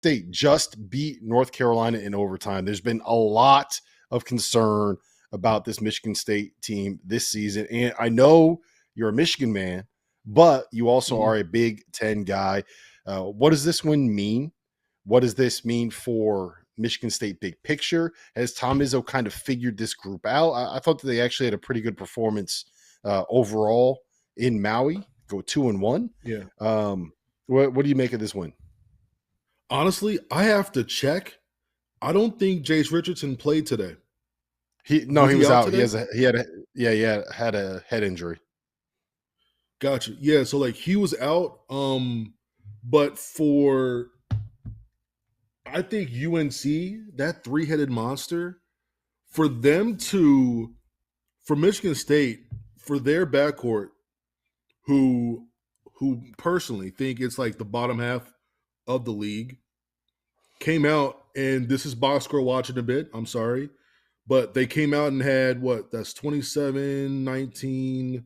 State just beat North Carolina in overtime. There's been a lot of concern about this Michigan State team this season. And I know you're a Michigan man, but you also are a Big Ten guy. What does this win mean? What does this mean for Michigan State big picture? Has Tom Izzo kind of figured this group out? I thought that they actually had a pretty good performance overall in Maui, go 2-1. Yeah. What do you make of this win? Honestly, I have to check. I don't think Jace Richardson played today. He was out. Today? He had a head injury. Gotcha. Yeah, so like he was out. But for I think UNC, that three-headed monster, for Michigan State, for their backcourt, who personally think it's like the bottom half of the league, came out, and this is Box Score watching a bit, I'm sorry, but they came out and had that's 27, 19, is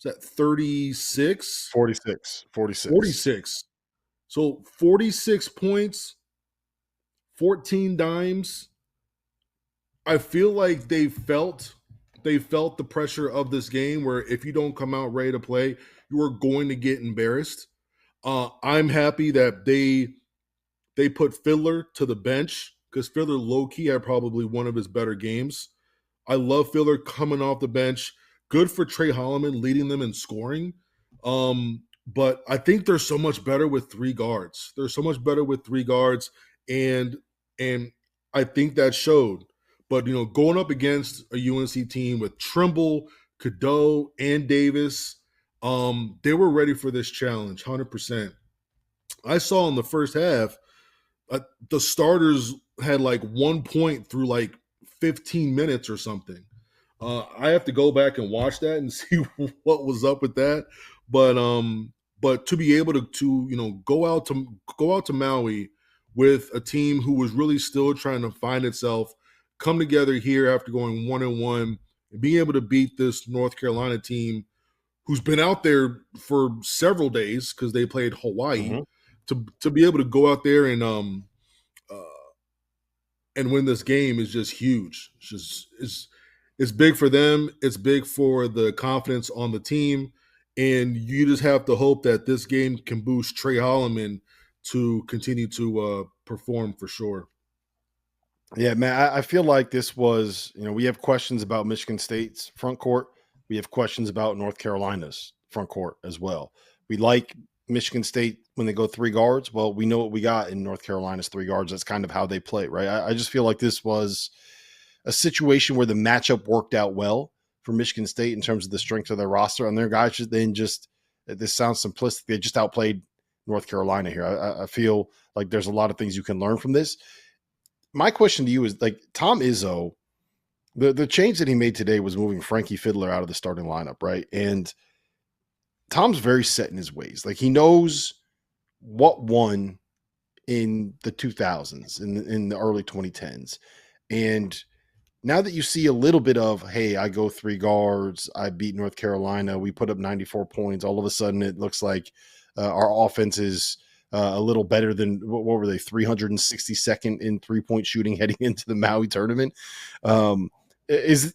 that 36? 46. So 46 points, 14 dimes. I feel like they felt the pressure of this game where if you don't come out ready to play, you are going to get embarrassed. I'm happy that they put Fiddler to the bench because Fiddler low-key had probably one of his better games. I love Fiddler coming off the bench. Good for Trey Holloman leading them in scoring. But I think they're so much better with three guards. And I think that showed. But, going up against a UNC team with Trimble, Cadeau, and Davis, they were ready for this challenge, 100%. I saw in the first half, the starters had like 1 point through like 15 minutes or something. I have to go back and watch that and see what was up with that. But to be able to go out to Maui with a team who was really still trying to find itself, come together here after going 1-1, and being able to beat this North Carolina team who's been out there for several days because they played Hawaii, to be able to go out there and win this game is just huge. It's big for them. It's big for the confidence on the team. And you just have to hope that this game can boost Trey Holloman to continue to perform for sure. Yeah, man, I feel like this was, we have questions about Michigan State's front court. We have questions about North Carolina's front court as well. We like Michigan State when they go three guards. Well, we know what we got in North Carolina's three guards. That's kind of how they play, right? I just feel like this was a situation where the matchup worked out well for Michigan State in terms of the strength of their roster, and their guys this sounds simplistic, they just outplayed North Carolina here. I feel like there's a lot of things you can learn from this. My question to you is, like, Tom Izzo, the change that he made today was moving Frankie Fiddler out of the starting lineup, right? And Tom's very set in his ways. Like, he knows what won in the 2000s, in the early 2010s. And now that you see a little bit of, hey, I go three guards, I beat North Carolina, we put up 94 points, all of a sudden it looks like our offense is a little better than, what were they, 362nd in three-point shooting heading into the Maui tournament. Is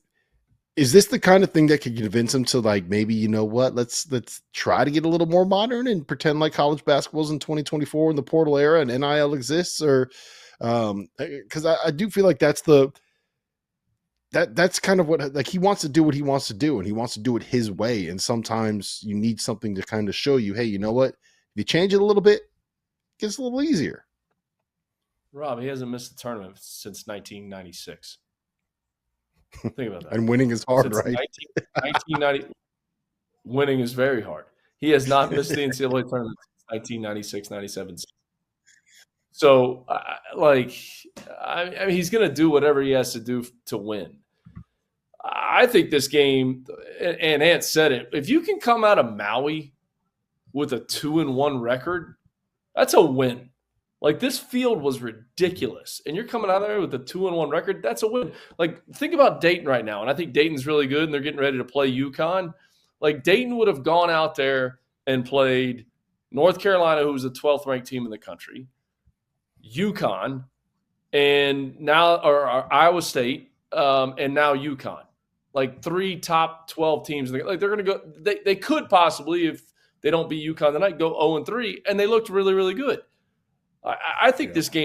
this the kind of thing that could convince him to, like, maybe, let's try to get a little more modern and pretend like college basketball's in 2024 in the portal era and NIL exists? Or because I do feel like that's kind of what, like, he wants to do what he wants to do, and he wants to do it his way. And sometimes you need something to kind of show you, hey, you know what? If you change it a little bit, it gets a little easier. Rob, he hasn't missed a tournament since 1996. Think about that. And winning is hard, since right? 1990, winning is very hard. He has not missed the NCAA tournament since 1996, 97. So, he's going to do whatever he has to do to win. I think this game, and Ant said it, if you can come out of Maui with a 2-1 record, that's a win. Like, this field was ridiculous, and you're coming out there with a 2-1 record, that's a win. Like, think about Dayton right now, and I think Dayton's really good, and they're getting ready to play UConn. Like, Dayton would have gone out there and played North Carolina, who was the 12th ranked team in the country, UConn, and now or Iowa State, and now UConn. Like 3 top 12 teams. Like they're going to go. They could possibly, if they don't beat UConn tonight, go 0-3, and they looked really, really good. I think this game